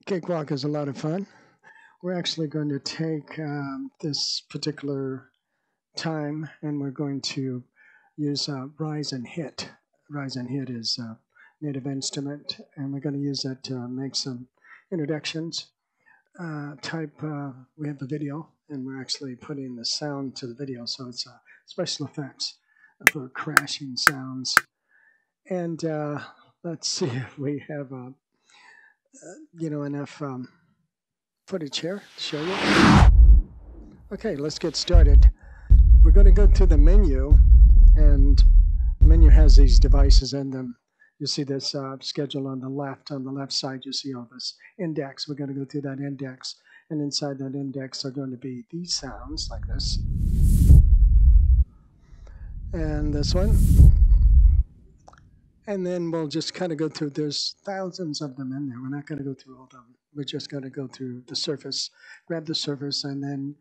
Cakewalk is a lot of fun. We're actually going to take this particular time and we're going to use Rise and Hit. Rise and Hit is a native instrument, and we're going to use that to make some introductions. We have the video, and we're actually putting the sound to the video, so it's special effects for crashing sounds. And let's see if we have enough footage here to show you. Okay, let's get started. We're going to go to the menu, and the menu has these devices in them. You see this schedule on the left. On the left side, you see all this index. We're going to go through that index, and inside that index are going to be these sounds like this, and this one. And then we'll just kind of go through, there's thousands of them in there. We're not going to go through all of them. We're just going to go through the surface, grab the surface, and then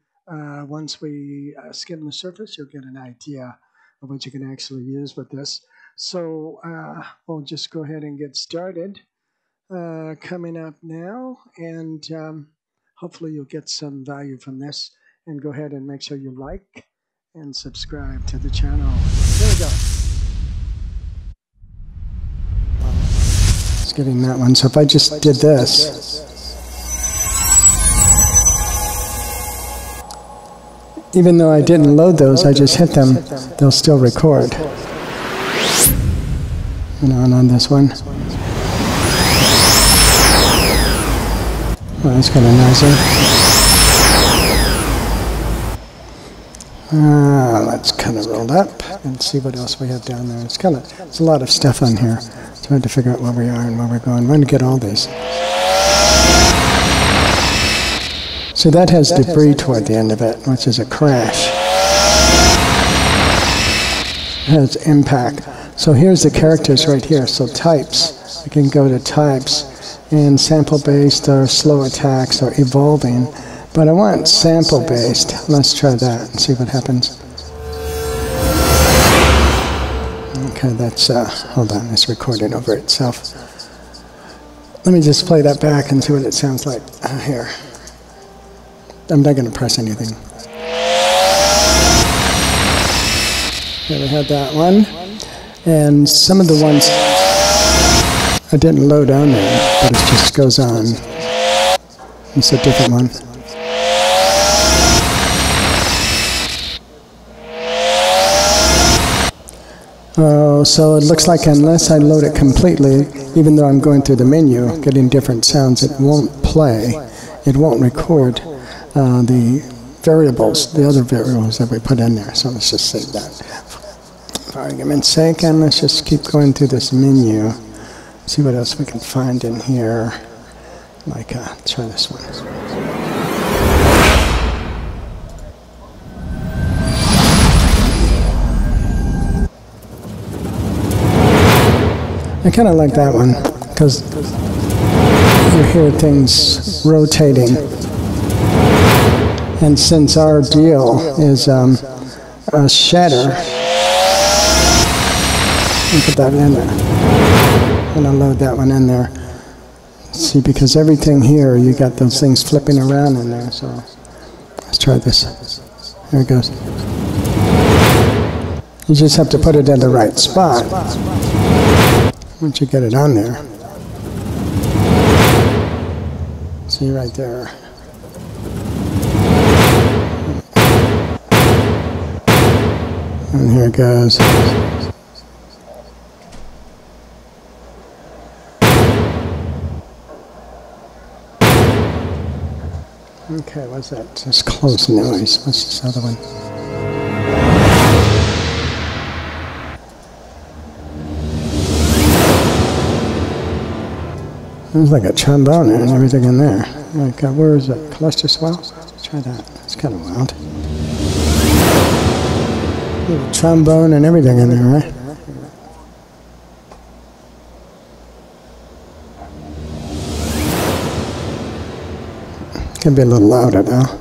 once we skim the surface, you'll get an idea of what you can actually use with this. So we'll just go ahead and get started. Coming up now, and hopefully you'll get some value from this. And go ahead and make sure you like and subscribe to the channel. There we go. Getting that one. So if I just did this, even though I didn't load those, I just hit them, they'll still record. And on this one. Well, that's kind of nicer. Let's kind of roll up and see what else we have down there. It's a lot of stuff on here. It's hard to figure out where we are and where we're going. We're going to get all these. So that has debris toward the end of it, which is a crash. It has impact. So here's the characters right here. So types. I can go to types, and sample-based or slow attacks or evolving. But I want sample-based. Let's try that and see what happens. Okay, that's, hold on, it's recording over itself. Let me just play that back and see what it sounds like. Here. I'm not going to press anything. Okay, we had that one. And some of the ones I didn't load on there, but it just goes on. It's a different one. Oh, so it looks like unless I load it completely, even though I'm going through the menu, getting different sounds, it won't play. It won't record the variables, the other variables that we put in there. So let's just save that. For argument's sake, and let's just keep going through this menu. See what else we can find in here. Like, try this one. I kind of like that one, because you hear things rotating. And since our deal is a shatter, I'll put that in there. And I'll load that one in there. See, because everything here, you got those things flipping around in there. So let's try this. There it goes. You just have to put it in the right spot. Once you get it on there, see right there. And here it goes. Okay, what's that? Just close noise. What's this other one? There's like a trombone and everything in there. Like, where is it? Cluster swell? Let's try that. It's kind of wild. Little trombone and everything in there, right? Can be a little louder now.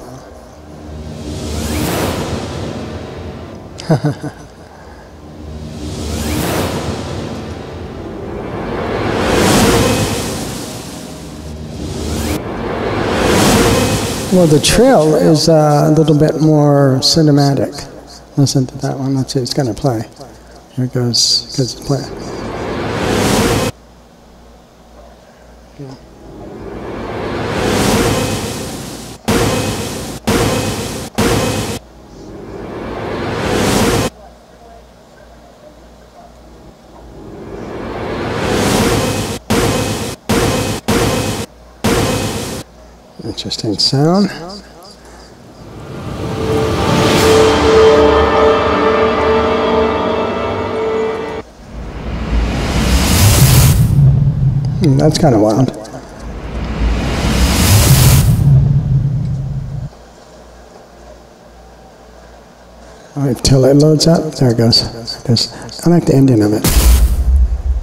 Well, the trill is a little bit more cinematic. Listen to that one. Let's see, it's going to play. Here it goes. It's play. Yeah. Interesting sound. That's kind of wild. All right, till it loads up. There it goes. I like the ending of it.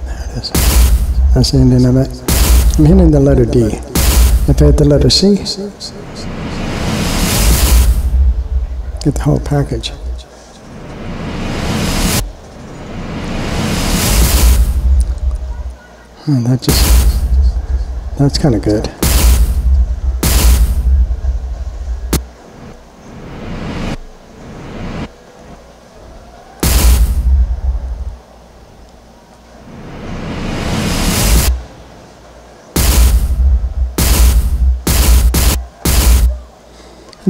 There it is. That's the ending of it. I'm hitting the letter D. If I hit the letter C, get the whole package. Oh, that's kind of good.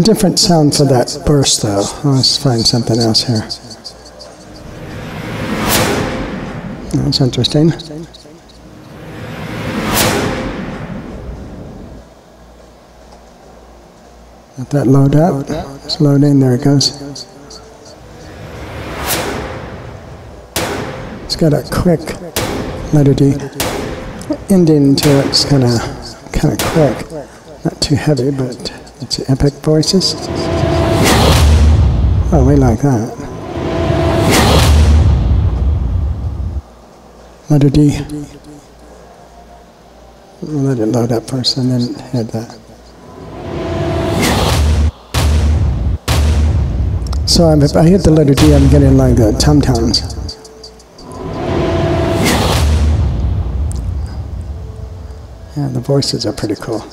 Different sound for that burst, though. Let's find something else here. That's interesting. Let that load up. It's loading. There it goes. It's got a quick letter D ending to it. It's kind of quick. Not too heavy, but it's epic voices. Oh, we like that. Letter D. We'll let it load up first and then hit that. So if I hit the letter D, I'm getting like the tum-tums. Yeah, the voices are pretty cool.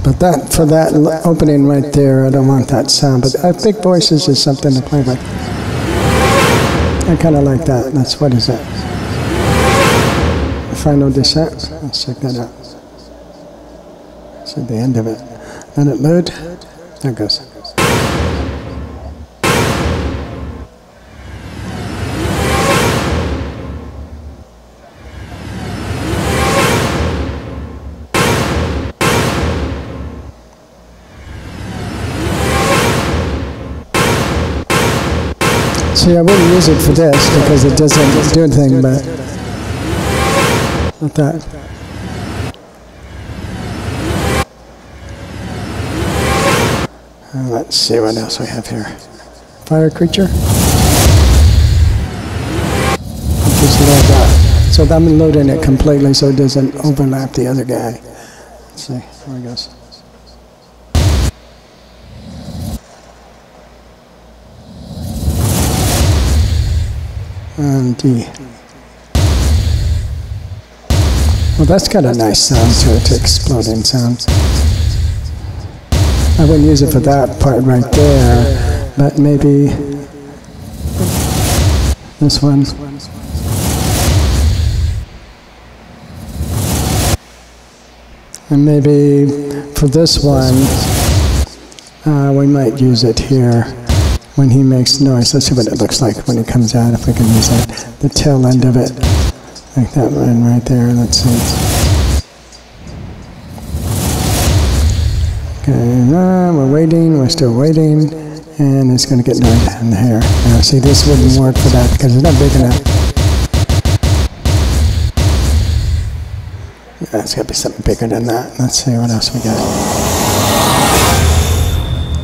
But for that opening right there, I don't want that sound. But big voices is something to play with. I kind of like that. That's, what is that? Final descent. Let's check that out. It's at the end of it. Let it load. There it goes. See, I wouldn't use it for this because it doesn't do anything, but with that. Let's see what else we have here. Fire creature. Just load that. So I'm loading it completely so it doesn't overlap the other guy. Let's see, there it goes. And D. Well, that's got a nice sound to it, exploding sound. I wouldn't use it for that part right there, but maybe this one. And maybe for this one, we might use it here. When he makes noise, let's see what it looks like when it comes out, if we can use that, the tail end of it, like that one right there, let's see. Okay, we're waiting, we're still waiting, and it's going to get noise in the hair. Now see, this wouldn't work for that because it's not big enough. Yeah, it's got to be something bigger than that. Let's see what else we got.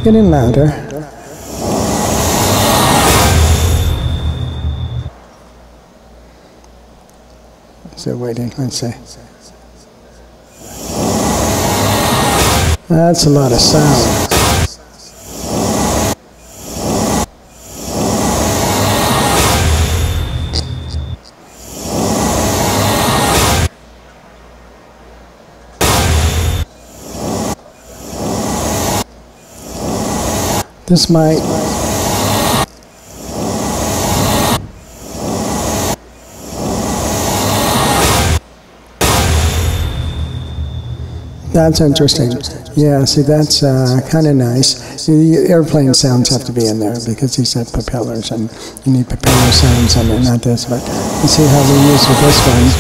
Getting louder. Still waiting, let's see. That's a lot of sound. This might... That's interesting. Yeah, see, that's kind of nice. See, the airplane sounds have to be in there because he said propellers, and you need propeller sounds on it, not this. But let's see how we use with this one.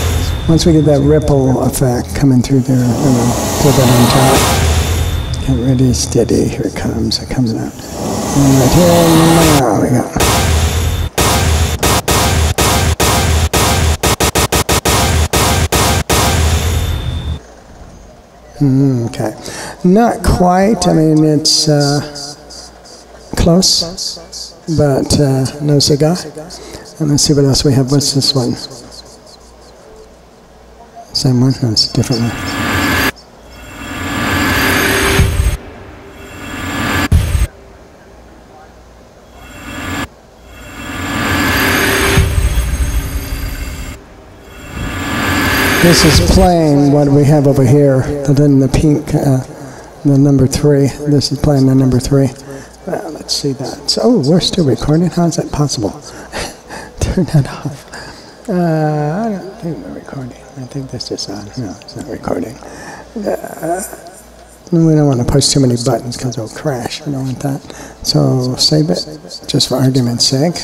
Once we get that ripple effect coming through there, put that on top. Get ready, steady. Here it comes. It comes out. And right here, now we go. Okay, not quite. I mean, it's close, but no cigar. And let's see what else we have. What's this one? Same one? No, it's a different one. This is playing what we have over here, then the pink, the number 3. This is playing the number 3. Well, let's see that. So, oh, we're still recording? How is that possible? Turn that off. I don't think we're recording. I think this is on. No, it's not recording. We don't want to push too many buttons because it'll crash. We don't want that. So, save it, just for argument's sake.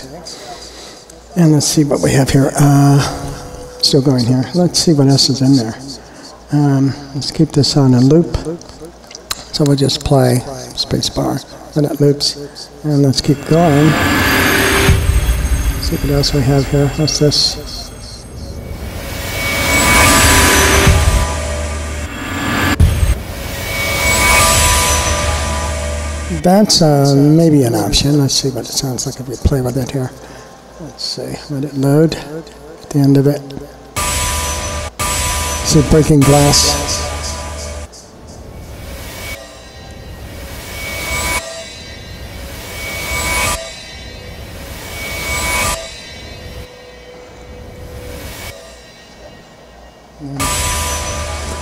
And let's see what we have here. Still going here. Let's see what else is in there. Let's keep this on a loop. So we'll just play spacebar when it loops. And let's keep going. See what else we have here. What's this? That's maybe an option. Let's see what it sounds like if we play with it here. Let's see. Let it load. At the end of it. See, breaking glass.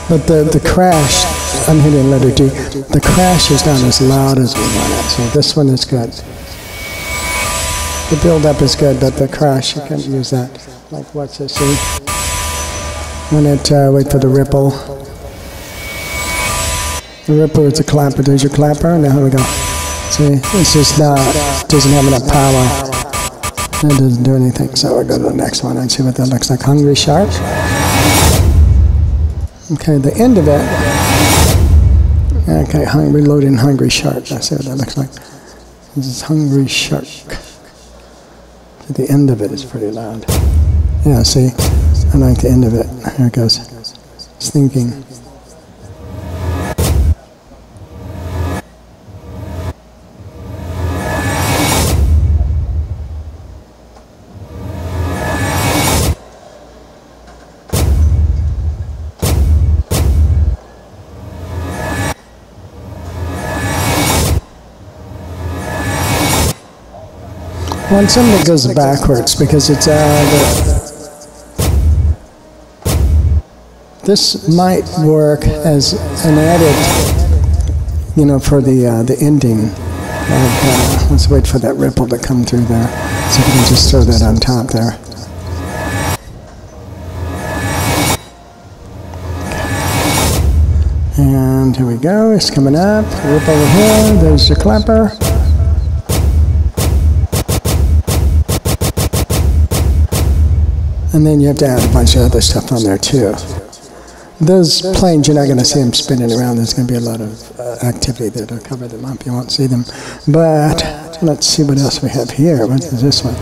But the crash, I'm hitting letter D, the crash is not as loud as we want it, so this one is good. The build-up is good, but the crash, you can't use that. Like, what's this, see? When it, wait for the ripple. The ripple is a clapper. There's your clapper. Now here we go. See, it's just not, doesn't have enough power. It doesn't do anything. So we'll go to the next one and see what that looks like. Hungry Shark. Okay, the end of it. Okay, reloading Hungry Shark. Let's see what that looks like. This is Hungry Shark. The end of it is pretty loud. Yeah, see? I like the end of it. Here it goes. It's thinking. When somebody goes backwards, because it's this might work as an edit, you know, for the ending. Like, let's wait for that ripple to come through there, so we can just throw that on top there. And here we go. It's coming up. Ripple over here. There's your clapper. And then you have to add a bunch of other stuff on there too. Those planes, you're not going to see them spinning around. There's going to be a lot of activity that'll cover them up. You won't see them. But let's see what else we have here. What is this one?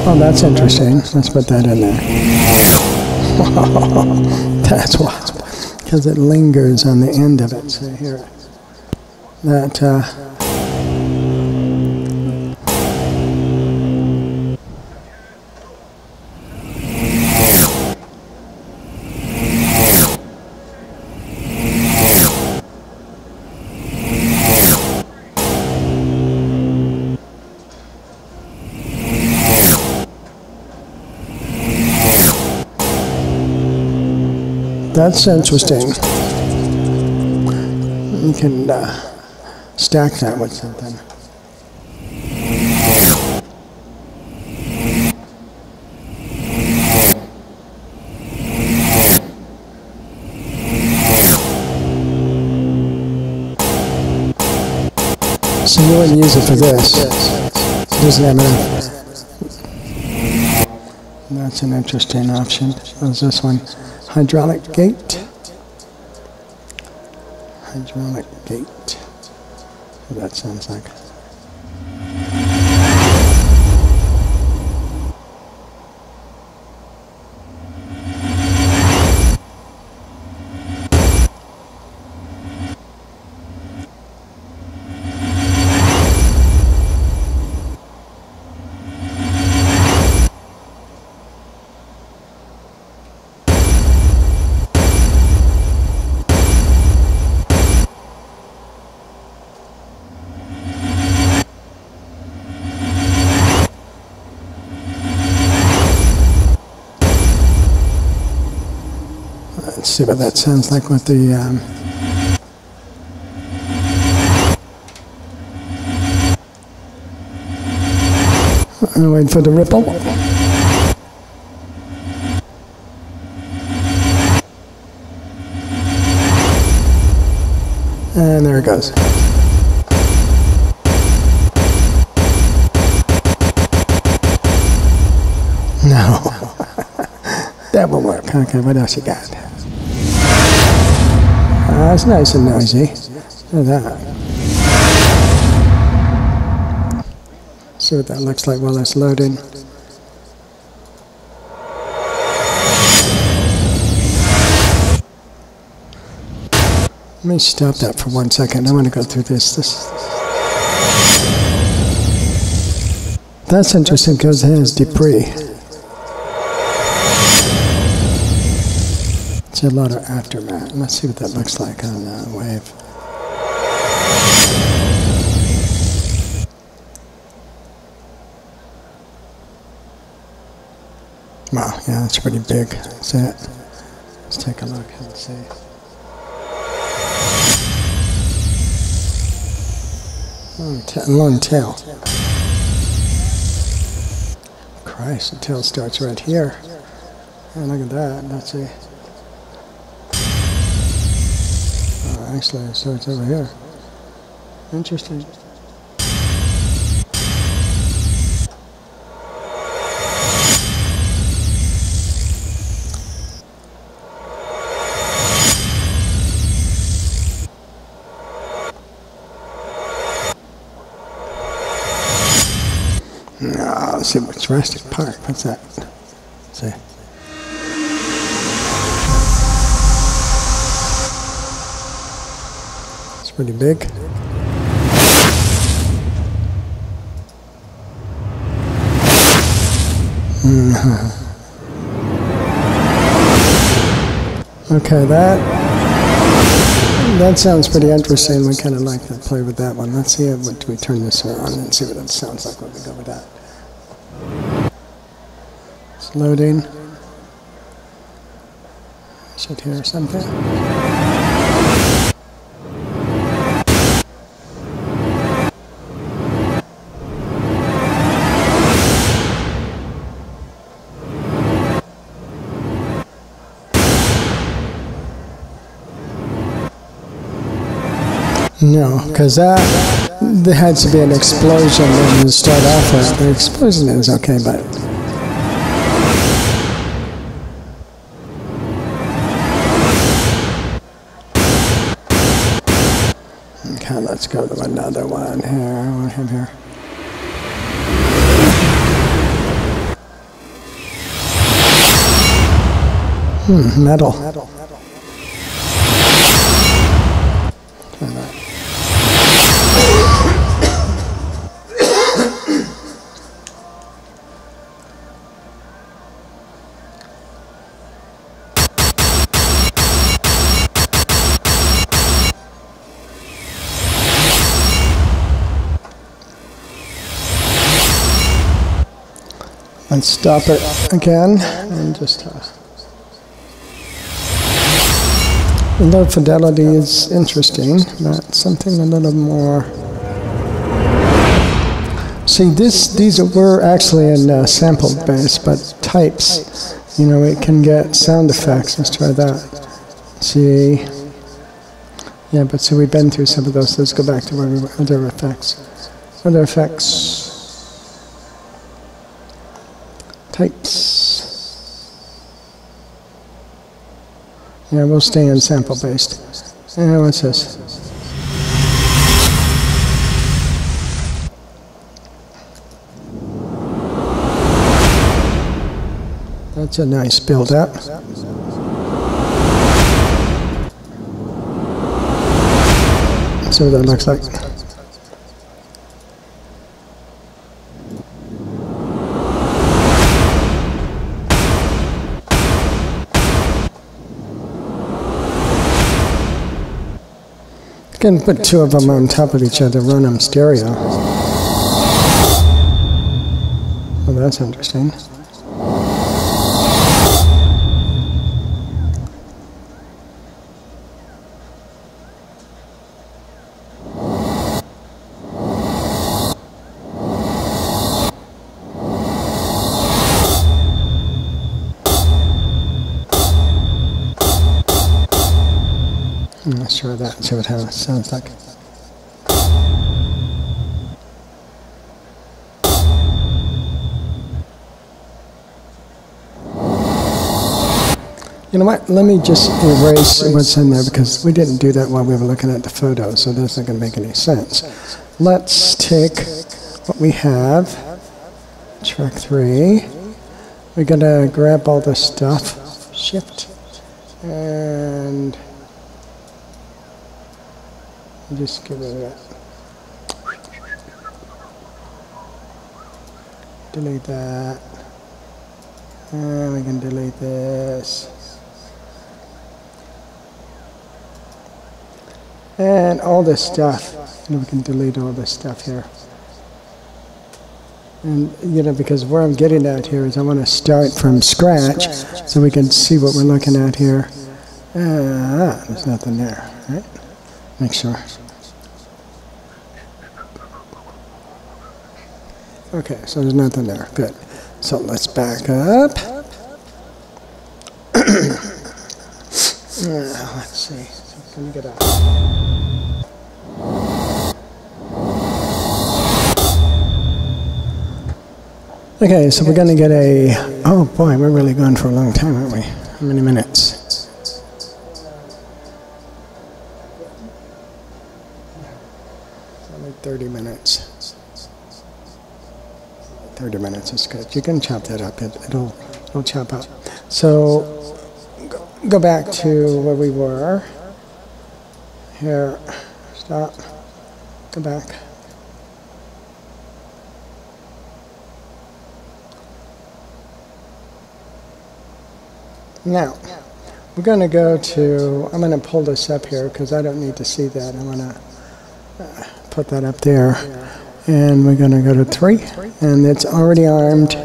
Oh, that's interesting. Let's put that in there. That's wild. Because it lingers on the end of it. So here, that... That's interesting. You can stack that with something. So you wouldn't use it for this. It doesn't have enough. That's an interesting option. How's this one? Hydraulic gate. Hydraulic gate. What that sounds like. Let's see what that sounds like with the wait for the ripple. And there it goes. No. That will work. Okay, what else you got? It's nice and noisy. Look at that. See what that looks like while it's loading. Let me stop that for 1 second. I want to go through this. That's interesting because it has debris. It's a lot of aftermath. Let's see what that looks like on that wave. Wow, yeah, that's pretty big. That's it. Let's take a look and see. Long tail. Christ, the tail starts right here. Oh, look at that. Let's see. Oh, actually, it starts over here. Interesting. No, let's see what Jurassic Park. What's that? Let's see. It's pretty big. Okay, that sounds pretty interesting. We kind of like to play with that one. Let's see what we turn this on and see what it sounds like when we go with that. It's loading. Should hear something. No, because there had to be an explosion when you start off with. The explosion is okay, but okay, let's go to another one here. What do we have here? Metal. Let's stop it again and just The low fidelity is interesting, but something a little more. See, these were actually in sample base, but types, you know, it can get sound effects. Let's try that. See, yeah, but see, we've been through some of those. Let's go back to where we were. Other effects. Other effects. Types. Yeah, we'll stay in sample based. And what's this? That's a nice build up. Let's see what that looks like. You can put two of them on top of each other, run them stereo. Oh, that's interesting. Let's try that and see what it sounds like. You know what? Let me just erase what's in there because we didn't do that while we were looking at the photos, so that's not going to make any sense. Let's take what we have, track 3. We're going to grab all this stuff, shift, and just give it that. Delete that. And we can delete this. And all this stuff. And we can delete all this stuff here. And, you know, because where I'm getting at here is I want to start from scratch so we can see what we're looking at here. There's nothing there, right? Make sure. Okay, so there's nothing there. Good. So let's back up. Let's see. Can we get out? Okay, so we're going to get a... Oh boy, we're really going for a long time, aren't we? How many minutes? Only 30 minutes. 30 minutes is good. You can chop that up. It'll chop up. So go back to where we were. Here. Stop. Go back. Now, we're going to go to, I'm going to pull this up here because I don't need to see that. I'm going to put that up there. And we're going to go to 3, and it's already armed,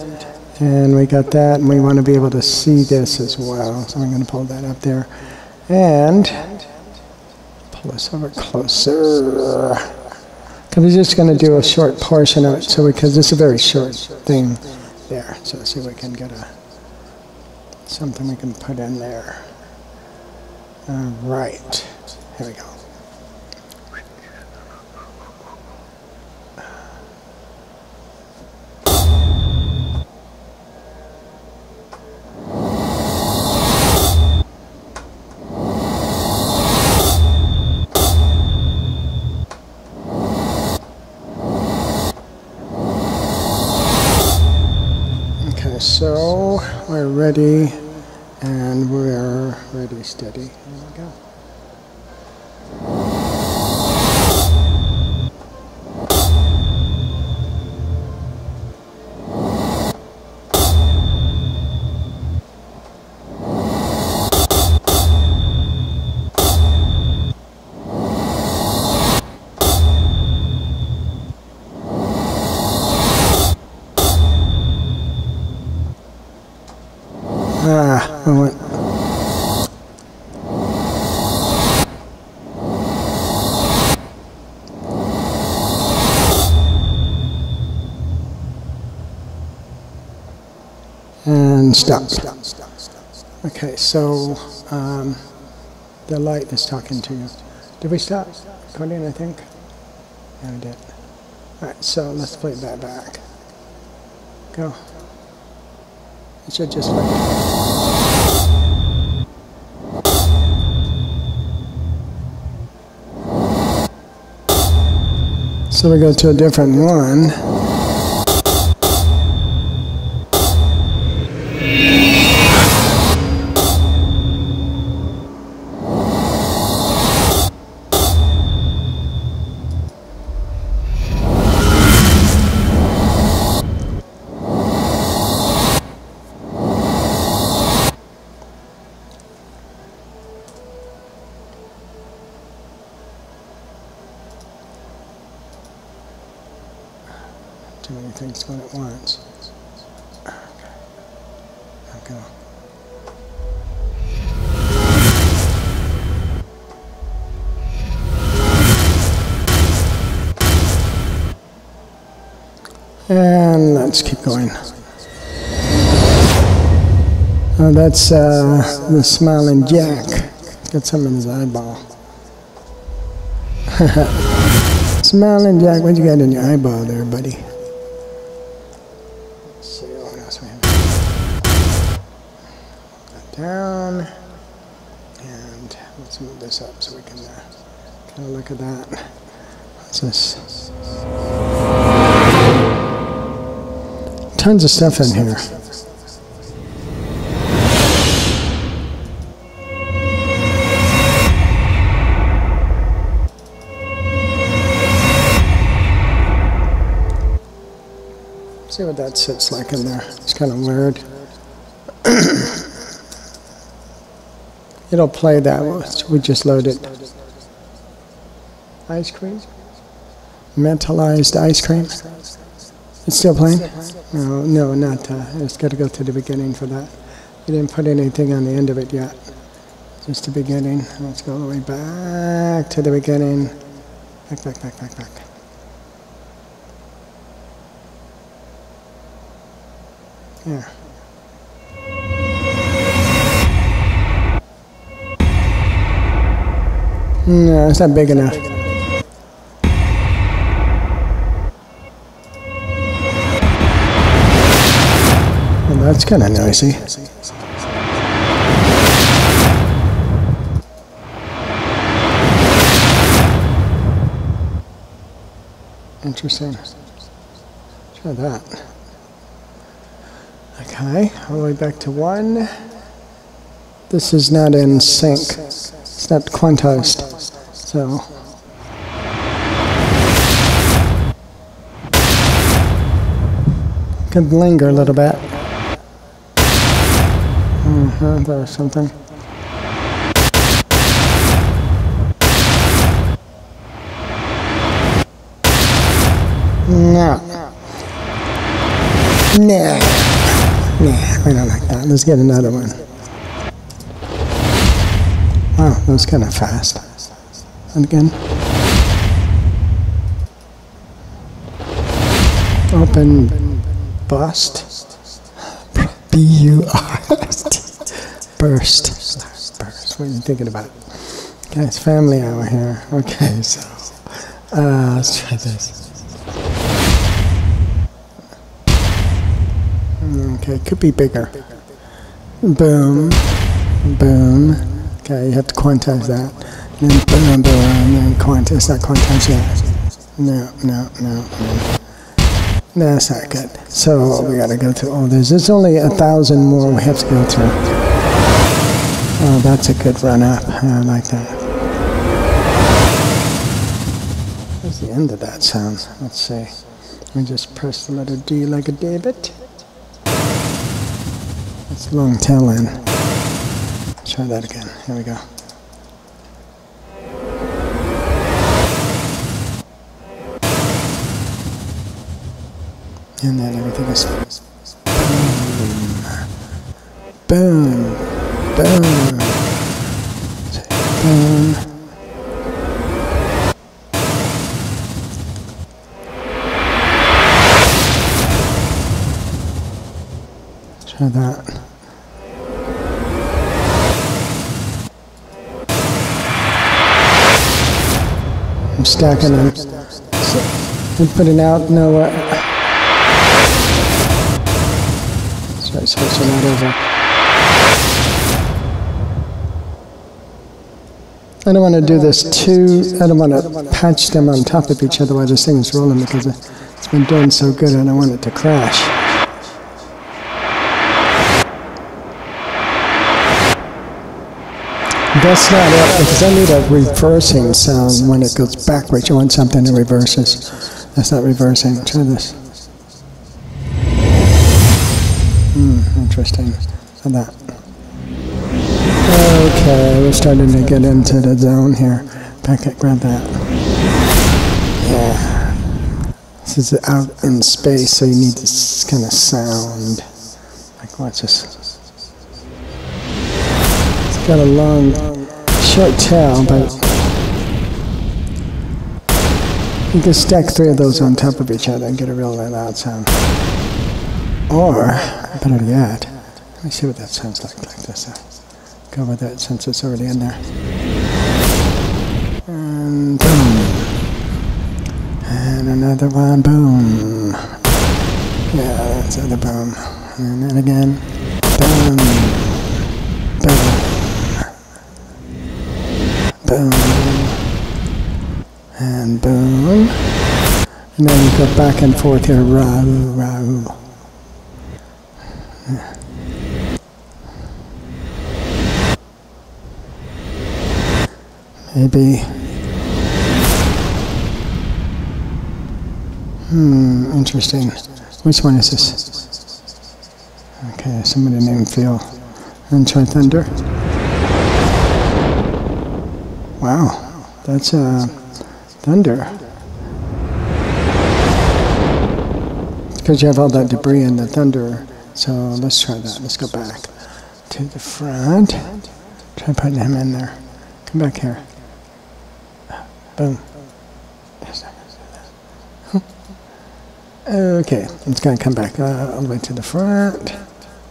and we got that, and we want to be able to see this as well, so I'm going to pull that up there, and pull this over closer, because we're just going to do a short portion of it, so because it's a very short thing there, so see if we can get something we can put in there. All right, here we go. So we're ready, and we're ready, steady. Here we go. I went. and stop. Okay, so the light is talking to you. Did we stop recording, I think? Yeah, we did. Alright, so let's play that back. Go. It should just like... So we go to a different one. Too many things going at once. Okay. Now go. And let's keep going. Oh, that's the smiling Jack. Got something in his eyeball. Smiling Jack, what you got in your eyeball there, buddy? Let's see what else we have. Down. And let's move this up so we can kind of look at that. What's this? Tons of stuff in here. See what that sits like in there. It's kind of weird. It'll play that. We just loaded. Ice cream? Mentalized ice cream? It's still playing? No, not. It's got to go to the beginning for that. You didn't put anything on the end of it yet. Just the beginning. Let's go all the way back to the beginning. Back. Yeah. No, it's not big enough. Well, that's kind of noisy. Interesting. Try that. Okay, all the way back to 1. This is not in sync. It's not quantized. So could linger a little bit. There was something. No. Nah, we don't like that. Let's get another one. Wow, that was kind of fast. And again. Open bust. B-U-R-S-T. Burst. What are you thinking about? Okay, it's family hour here. Okay, so let's try this. Okay, could be bigger. Boom. Boom. Okay, you have to quantize that. And then boom, boom, and quantize. It's not quantized yet. No. That's not good. So we gotta go through all this. There's only 1,000 more we have to go through. Oh, that's a good run up. I like that. What's the end of that sound? Let's see. We just press the letter D like a David. It's a long tail end. Try that again. Here we go. And then everything is boom, boom, boom. Try Try that. I'm stacking them. I'm putting out, no, sorry, switching that over. I don't want to do this I don't want to patch them on top of each other while this thing is rolling because it's been doing so good and I don't want it to crash. That's not it, because I need a reversing sound when it goes backwards. You want something that reverses. That's not reversing. Try this. Interesting. So that. Okay, we're starting to get into the zone here. Back it, grab that. Yeah. This is out in space, so you need this kind of sound. Like, watch this. It's got a long, short tail, but you can stack 3 of those on top of each other and get a real loud sound. Or, better yet, let me see what that sounds like this. Go with it since it's already in there. And boom. And another one, boom. Yeah, that's the other boom. And then again, boom. Boom. Boom. And boom. And then you go back and forth here, rah-oo, rah-oo. Yeah. Maybe. Interesting. Which one is this? Okay, somebody named Phil. And try thunder. Wow, that's thunder. It's because you have all that debris in the thunder. So let's try that. Let's go back to the front. Try putting him in there. Come back here. Boom. Okay, it's going to come back all the way to the front.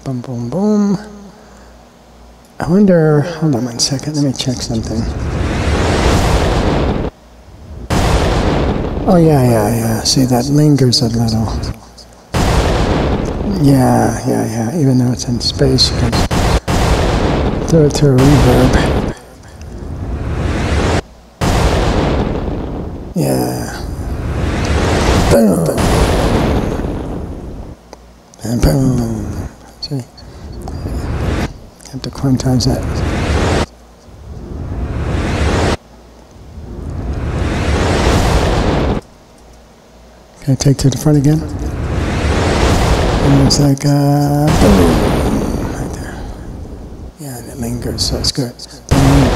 Boom, boom, boom. I wonder, hold on 1 second, let me check something. Oh, yeah. See, that lingers a little. Yeah. Even though it's in space, you can throw it through a reverb. Yeah. Boom. And boom. See? Have to quantize that. Okay, take to the front again. And it's like, boom. Right there. Yeah, and it lingers, so it's good. Boom.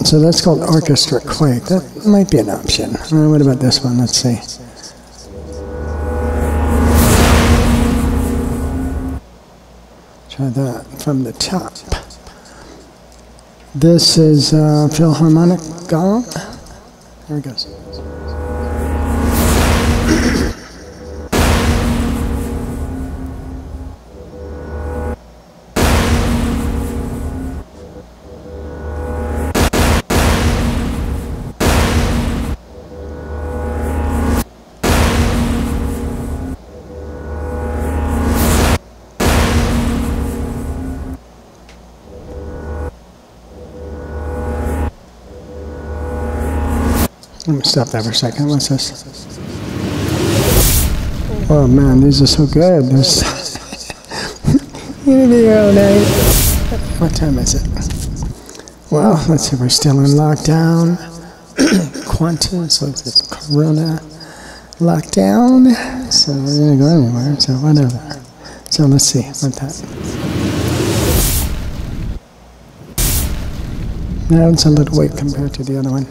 So that's called orchestra quake. That might be an option. What about this one? Let's see. Try that from the top. This is Philharmonic gong. There it goes. Let me stop that for a second. What's this? Oh man, these are so good. There's gonna be here all night. What time is it? Well, let's see. We're still in lockdown. Quantum, so it's Corona lockdown. So we're gonna go anywhere. So whatever. So let's see what that. Now it's a little weight compared to the other one.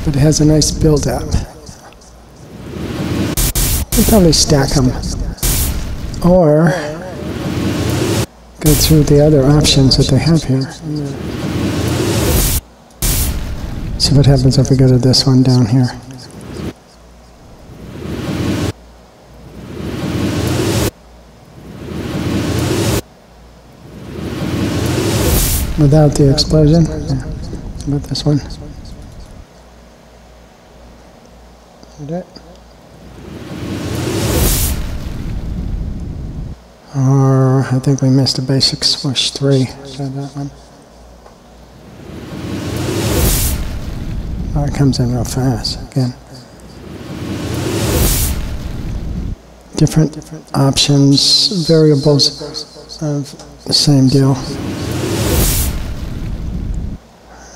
But it has a nice build-up. We'll probably stack them. Or go through the other options that they have here. See what happens if we go to this one down here. Without the explosion. Yeah. About this one. That. Or I think we missed a basic swoosh 3. Try that one. Oh, it comes in real fast again. Different options, variables of the same deal.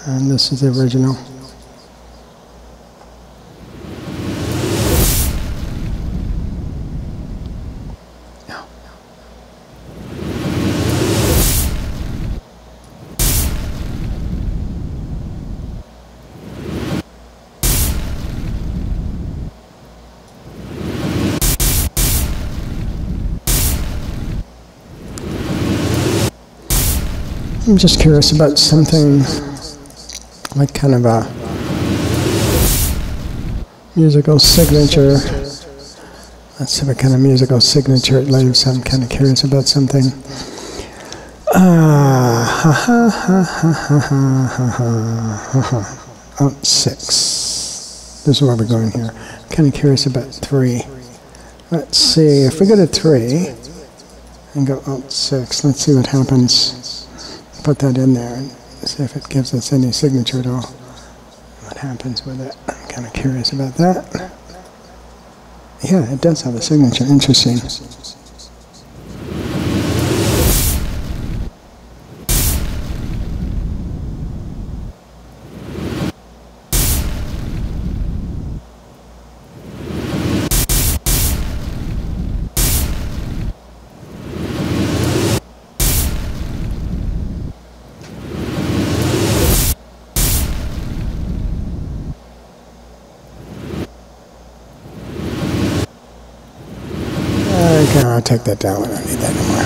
And this is the original. I'm just curious about something like kind of a musical signature. Let's see what kind of musical signature it leaves. I'm kind of curious about something. Oh, 6. This is where we're going here. I'm kind of curious about 3. Let's see, if we go to 3 and go Alt 6, let's see what happens. Put that in there and see if it gives us any signature at all. What happens with it? I'm kind of curious about that. Yeah, it does have a signature. Interesting. Okay, I'll take that down. We don't need that anymore.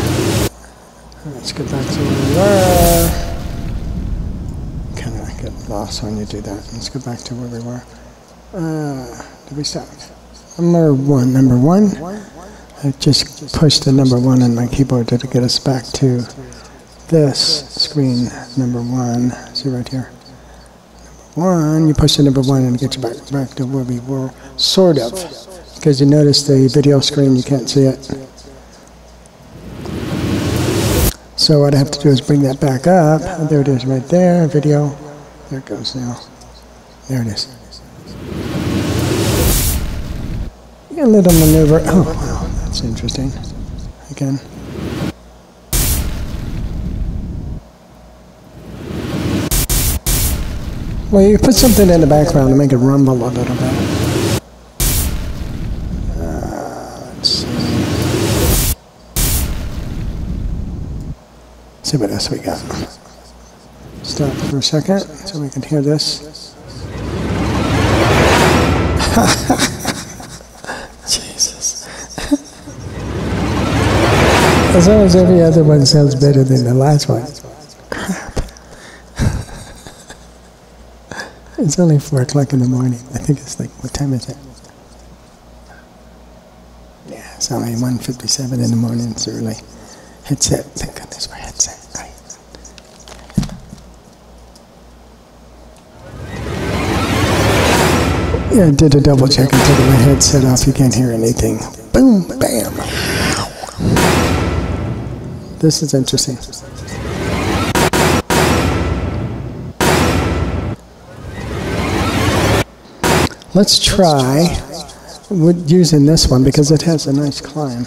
Let's get back to where we were. Kind of get lost when you do that. Let's go back to where we were. Did we stop? Number one. I just pushed the number 1 on my keyboard to get us back to this screen. Number 1. See right here. Number 1. You push the number 1 and it gets you back to where we were, sort of. Because you notice the video screen, you can't see it. So what I have to do is bring that back up. There it is right there, video. There it goes now. There it is. You got a little maneuver. Oh, wow, that's interesting. Again. Well, you put something in the background to make it rumble a little bit. See what else we got. Stop for a second so we can hear this. Jesus. As long as every other one sounds better than the last one. Crap. It's only 4 o'clock in the morning. I think it's like, what time is it? Yeah, it's only 1:57 in the morning. It's early. Headset. Thank goodness for headset. Yeah, I did a double check and took my headset off. You can't hear anything. Boom, bam. This is interesting. Let's try using this one because it has a nice climb.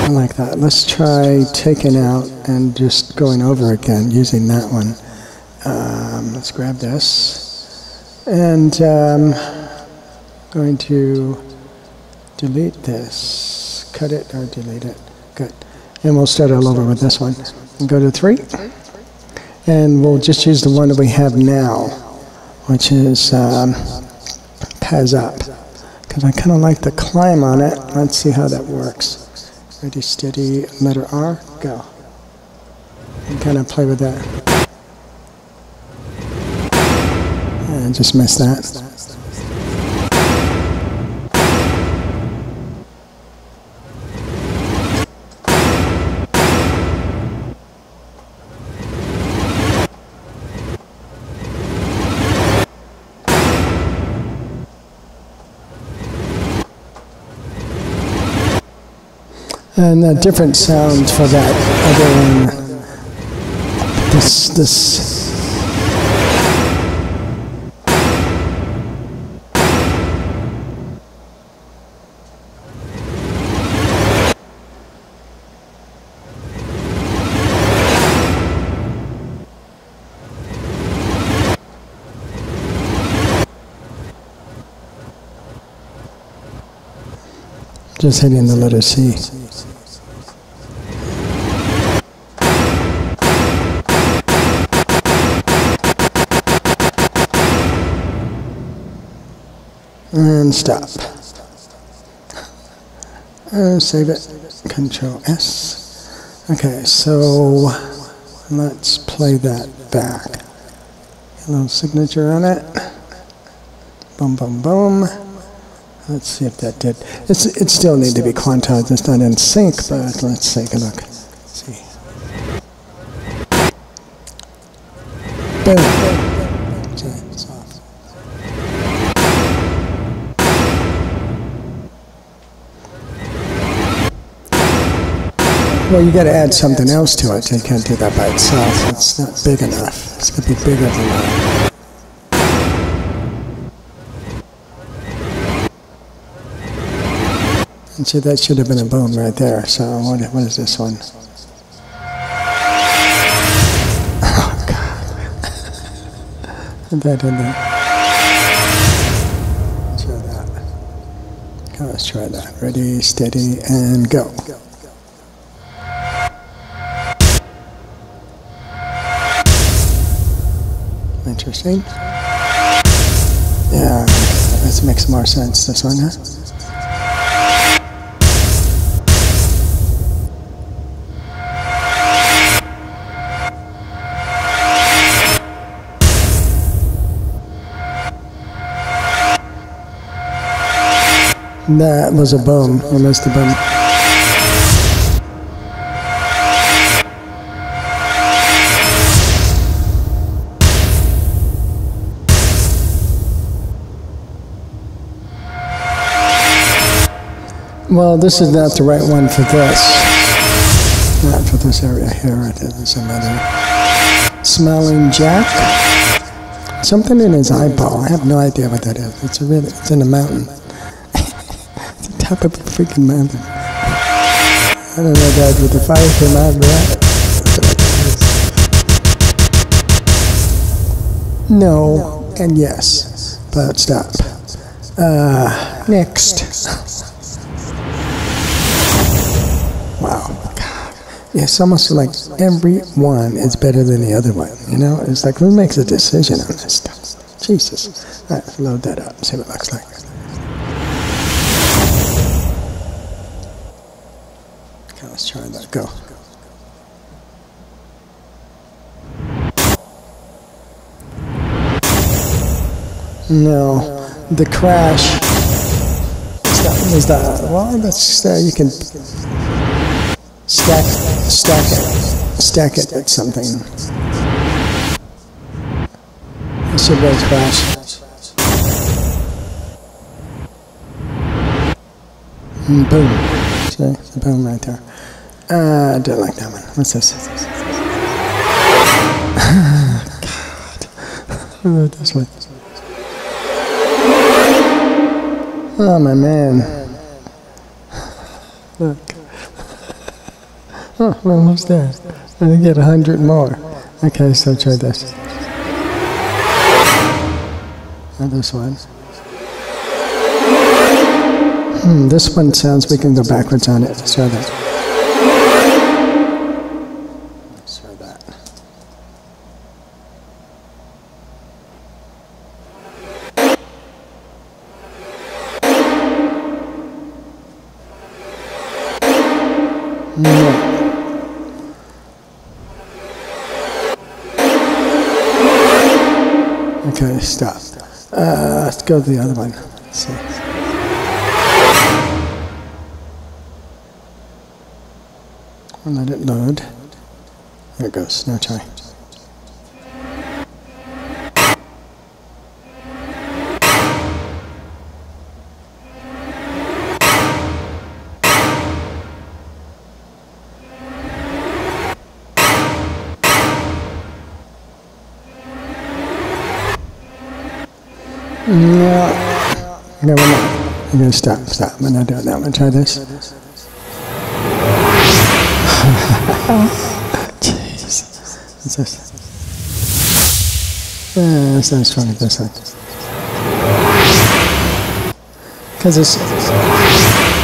I like that. Let's try taking out and just going over again using that one. Let's grab this, and going to delete this, cut it or delete it. Good. And we'll start all over with this one. And go to 3, and we'll just use the one that we have now, which is Paz Up, because I kind of like the climb on it. Let's see how that works. Ready, steady, letter R, go. And kind of play with that. And just missed that. And a different sound for that other one. This. Just hitting the letter C. And stop. Save it. Control S. Okay, so let's play that back. A little signature on it. Boom, boom, boom. Let's see if that did. It still needs to be quantized. It's not in sync, but let's take a look. Let's see. Boom. Okay, it's off. Well, you got to add something else to it. You can't do that by itself. It's not big enough. It's going to be bigger than that. And so that should have been a boom right there. So what is this one? Oh, God. Put that in there. Try that. Okay, let's try that. Ready, steady, and go. Interesting. Yeah, this makes more sense, this one, huh? That was a boom. I missed a boom. Well, this is not the right one for this. Not for this area here. There's another. Smiling Jack. Something in his eyeball. I have no idea what that is. It's in a mountain. Top of a freaking mountain. I don't know, guys, but the fire came out of that. No, and yes, but stop. Next. Wow. Yeah, it's almost like every one is better than the other one, you know? It's like, who makes a decision on this stuff? Jesus. All right, load that up, see what it looks like. Let's try that. Go. No, the crash is that. Well, that's you can stack it with something. It should really crash. Boom. See, boom right there. I don't like that one. What's this? God. This one. Oh, my man. Look. Oh, we're almost there. I'm going to get 100 more. Okay, so try this. And this one. This one sounds, we can go backwards on it. Let's try that. Let's try that. Okay, stop. Let's go to the other one. Let's see. I'll let it load. There it goes. Now try. No. Okay, we're not. I'm going to stop. We're not doing that. I'm going to try this. Jeez. What's this? It's not as strong as this one. Because it's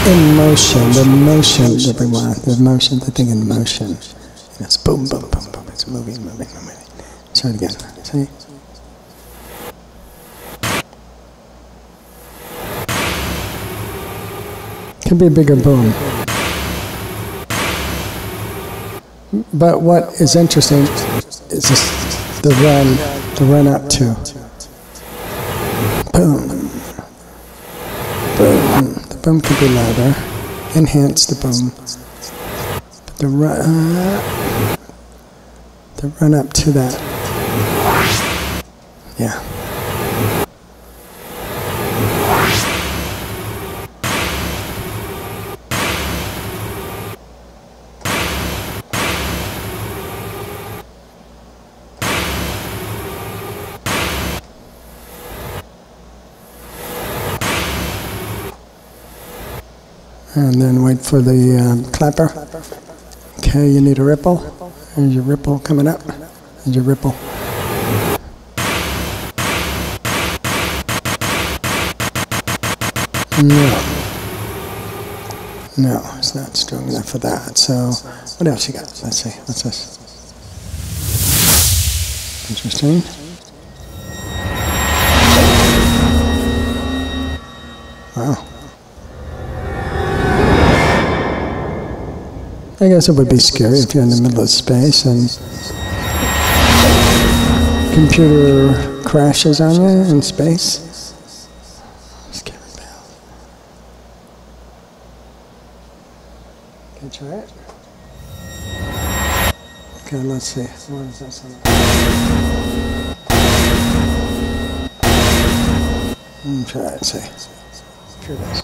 in motion. The motion that we want. The motion, the thing in motion. It's boom, boom, boom, boom. It's moving. Try it again. See? Could be a bigger boom. But what is interesting is just the run up to. Boom. Boom. The boom could be louder. Enhance the boom. But the run up to that. Yeah. And then wait for the clapper. Okay, you need a ripple. There's your ripple coming up. There's your ripple. No, it's not strong enough for that. So, what else you got? Let's see. What's this? Interesting. Wow. I guess it would be scary if you're in the middle of space and computer crashes on you in space. Scary bell. Can you try it? Okay, let's see. What is this one? Try it, see. Sure does.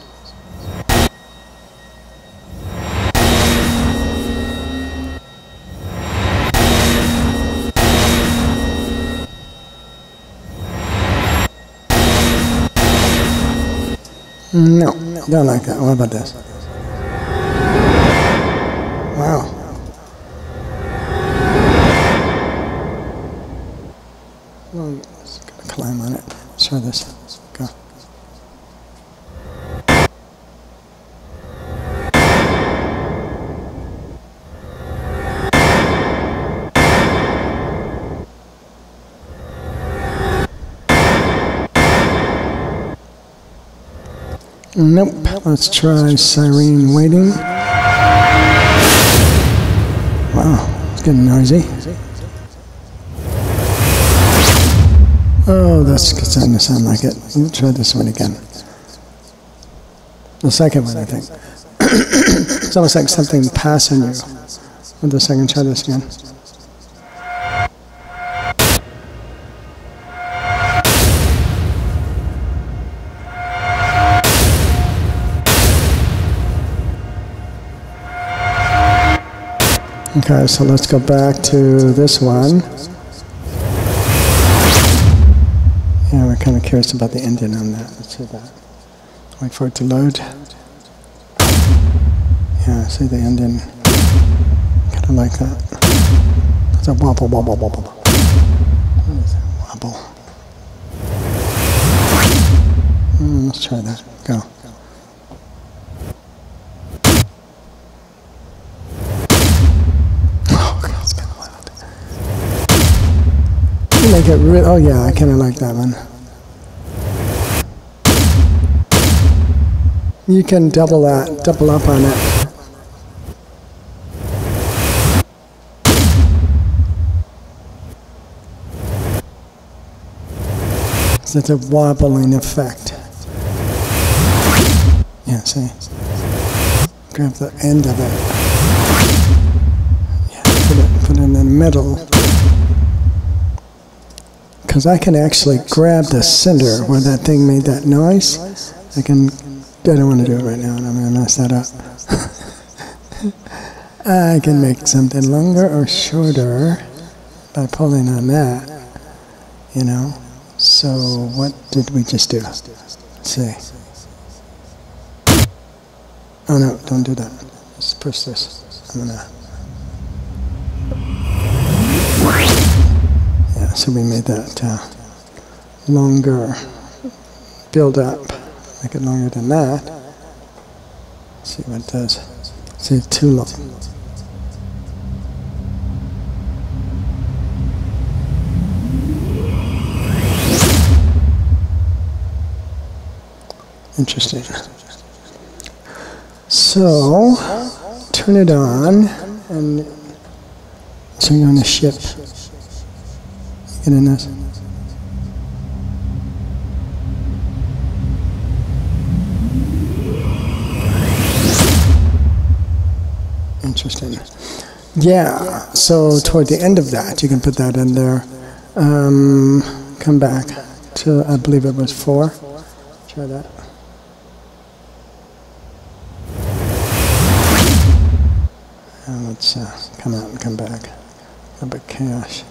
No, don't like that. What about this? Wow. Well, let's gotta climb on it. Let's try this. Go. Nope. Let's try siren waiting. Wow, it's getting noisy. Oh, that's starting to sound like it. We'll try this one again. The second one, I think. It's almost like something passing you. With the second, try this again. Okay, so let's go back to this one. Yeah, we're kind of curious about the engine on that. Let's see that. Wait for it to load. Yeah, see the engine. Kind of like that. It's a wobble, wobble, wobble. What is that? Wobble. Let's try that. Go. Make it real. Oh yeah, I kind of like that one. You can double that, double up on it. it's a wobbling effect. Yeah, see? Grab the end of it. Yeah, put it in the middle. Because I can actually grab the center where that thing made that noise. I don't want to do it right now, and I'm going to mess that up. I can make something longer or shorter by pulling on that, you know. So what did we just do? Let's see. Oh no, don't do that. Let's push this. Yeah, so we made that longer. Build up. Make it longer than that. Let's see what it does. See, it's too long. Interesting. So, turn it on, and so you're on a ship. Get in this. Interesting. Yeah, so toward the end of that, you can put that in there. Come back to, I believe it was 4. Try that. And let's come out and come back. A bit chaos.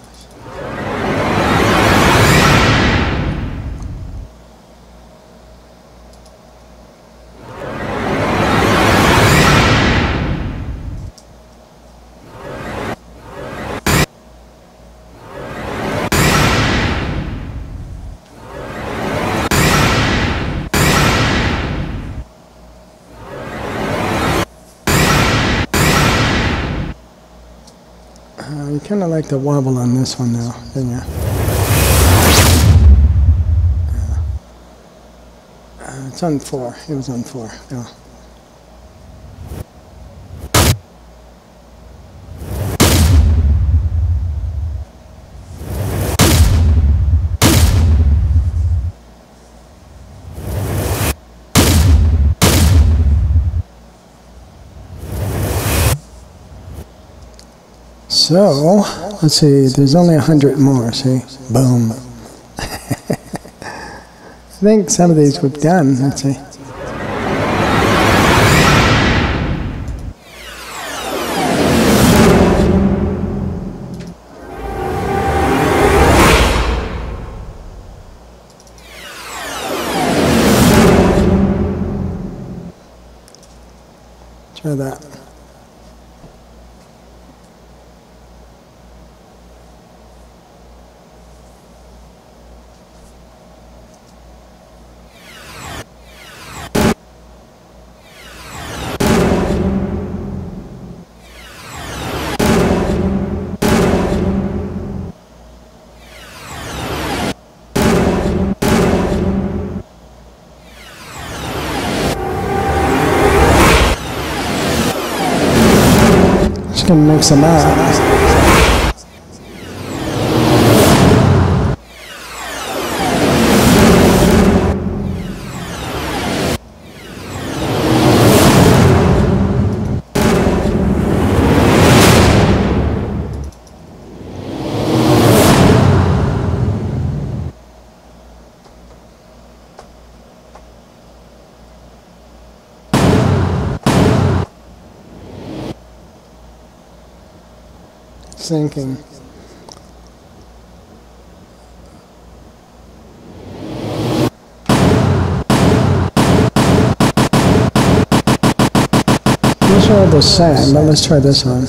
You kind of like the wobble on this one now, didn't you? It's on 4. It was on 4. Go. So, let's see, there's only 100 more, see? Boom. I think some of these we've done, let's see. Try that. Just gonna mix them out. Sinking. These are all the same, but let's try this one.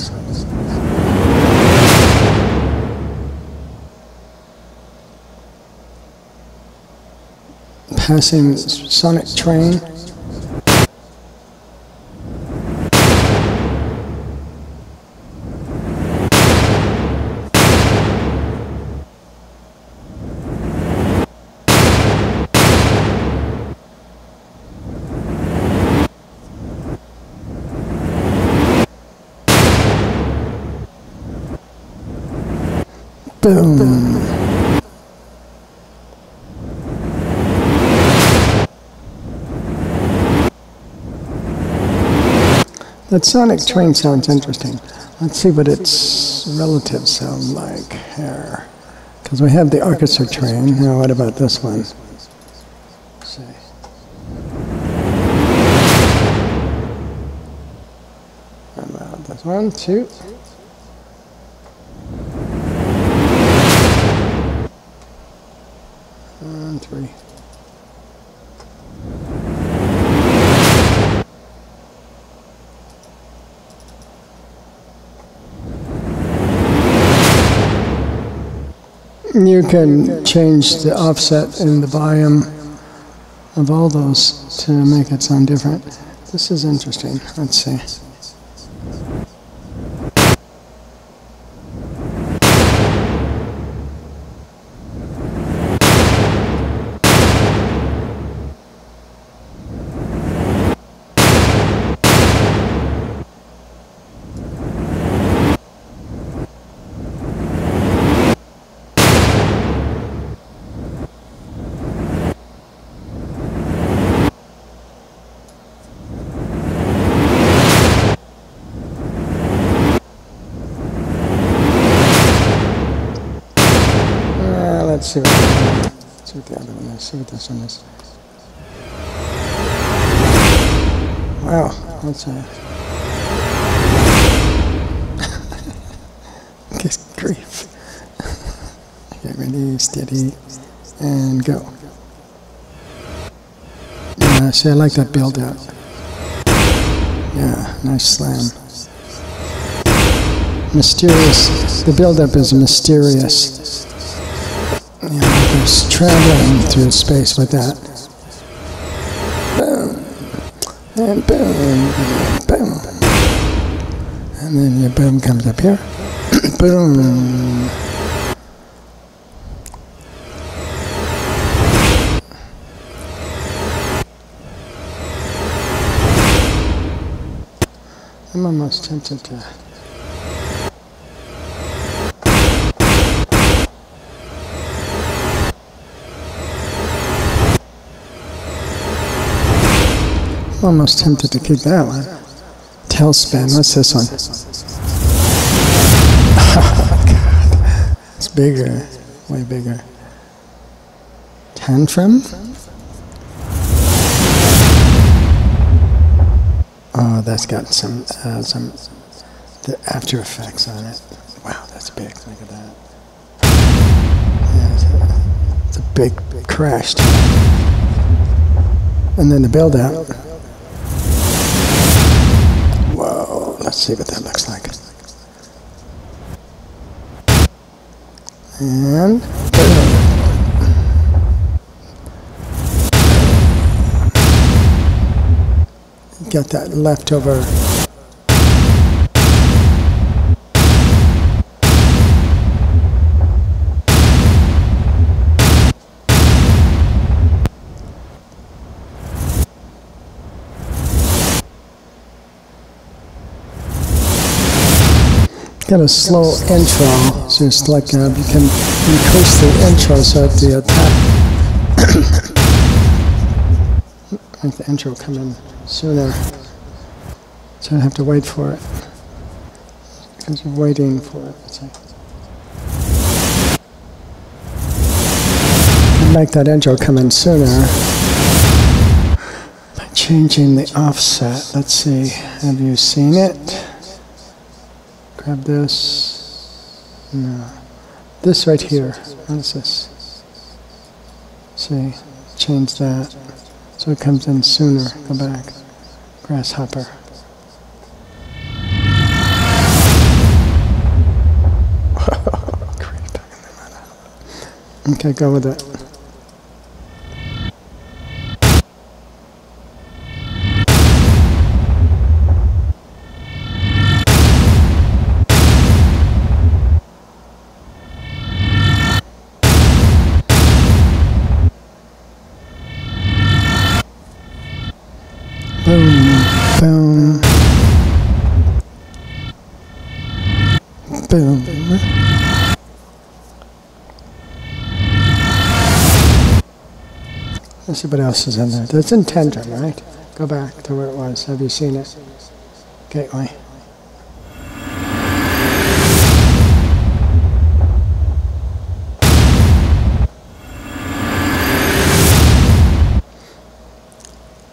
Passing sonic train. Boom. That sonic train sounds interesting. Let's see what its relatives sound like here. Because we have the orchestra train. Now what about this one? Let's see. How about this one? 2. And 3. You can change the offset and the volume of all those to make it sound different. This is interesting. Let's see. Let's see what the other one is. See what this one is. Wow, that's a good grief. Get ready, steady, and go. Yeah, see, I like that build out. Yeah, nice slam. Mysterious. The build up is mysterious. You know, just traveling through space with that. Boom. And boom. And boom. And then your boom comes up here. Boom. I'm almost tempted to... Almost tempted to keep that one. Tailspin, what's this one? Oh, God. It's bigger, way bigger. Tantrum? Oh, that's got some the After Effects on it. Wow, that's big, look at that. Yeah, it's a big crash. And then the build out. Whoa, let's see what that looks like. And got that leftover. Got a slow intro, so it's like you can increase the intro so that the attack, make the intro come in sooner, so I don't have to wait for it, because I'm waiting for it. Can make that intro come in sooner by changing the offset. Let's see, have you seen it? Grab this. No. This right here. What is this? See, change that so it comes in sooner. Go back. Grasshopper. Okay, go with it. Boom, boom, boom. Let's see what else is in there. That's in Tantrum, right? Go back to where it was. Have you seen it? gateway.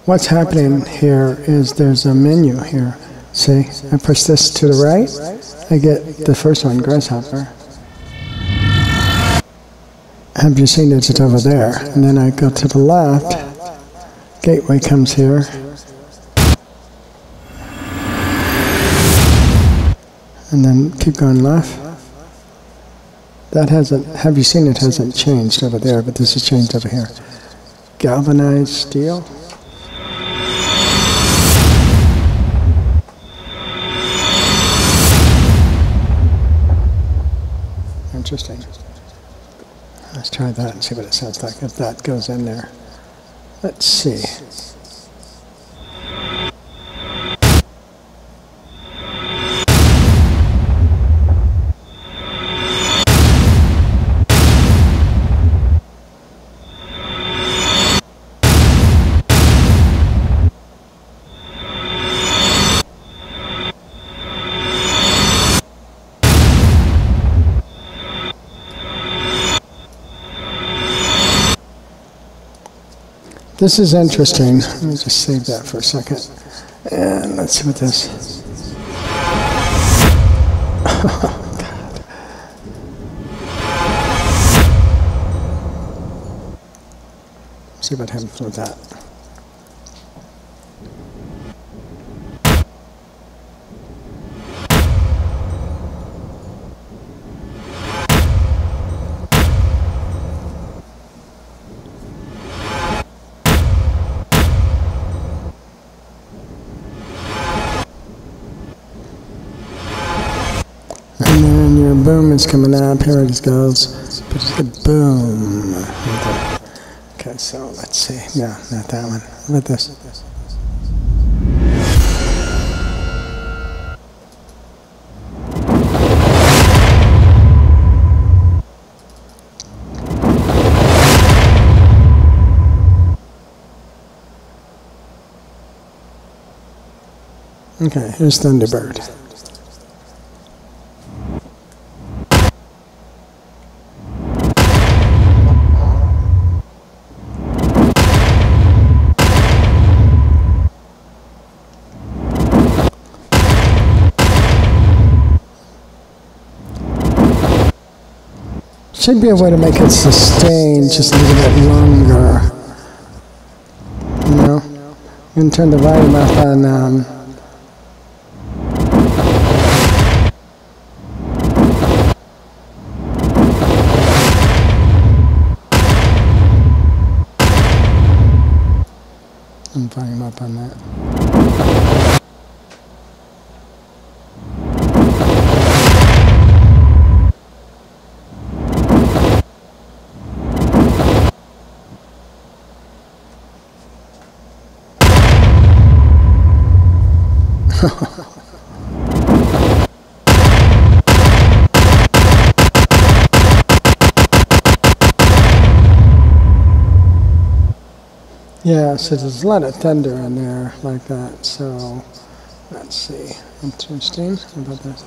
What's happening here is there's a menu here. See, I push this to the right, I get the first one, grasshopper. Have you seen it? It's over there. And then I go to the left, gateway comes here. And then keep going left. That hasn't, have you seen it hasn't changed over there, but this has changed over here. Galvanized steel. Interesting. Let's try that and see what it sounds like if that goes in there. Let's see. This is interesting. Let me just save that for a second. And let's see what this. Oh, God. See what happens with that. And then your boom is coming up. Here it goes. But it's good boom. Okay, so let's see. No, not that one. What about this? Okay, here's Thunderbird. Should be a way to make it sustain just a little bit longer. You know? You can turn the volume up on and volume up on that. Yeah, so there's a lot of thunder in there like that, so let's see. Interesting. How about that?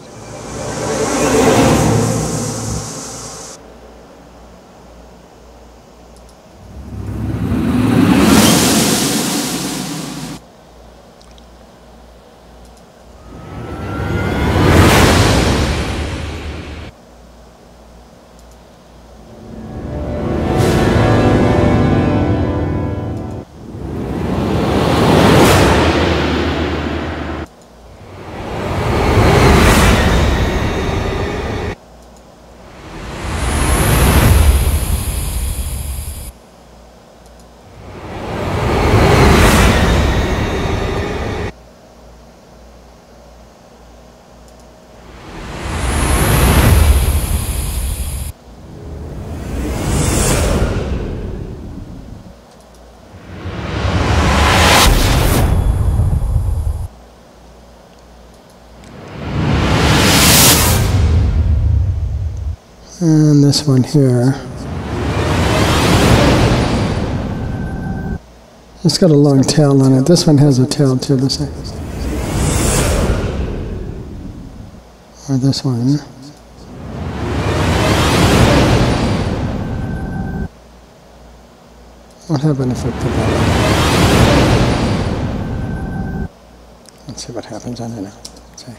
And this one here. It's got a long tail on it. This one has a tail too. Let's see. or this one. Won't have an effect of that. Let's see what happens. I don't know. Let's see.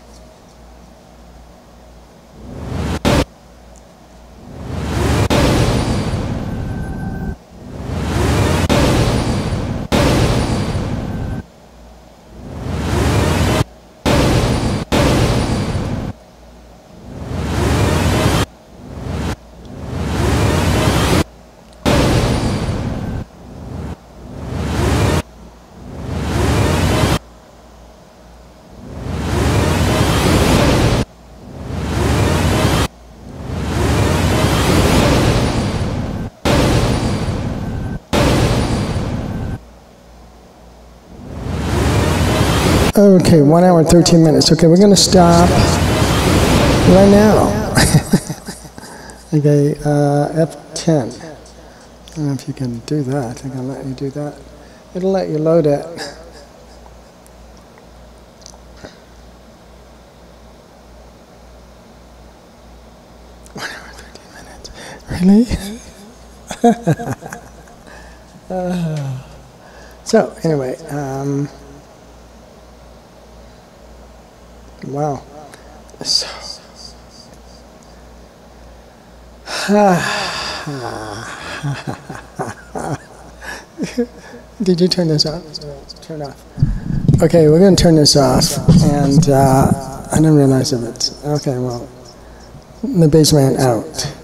Okay, 1 hour and 13 minutes. Okay, we're going to stop right now. Okay, F10. I don't know if you can do that. I think I'll let you do that. It'll let you load it. Really? So, anyway, wow. So, did you turn this off? Turn off. Okay, we're going to turn this off, and I didn't realize it. Okay, well, the bass ran out.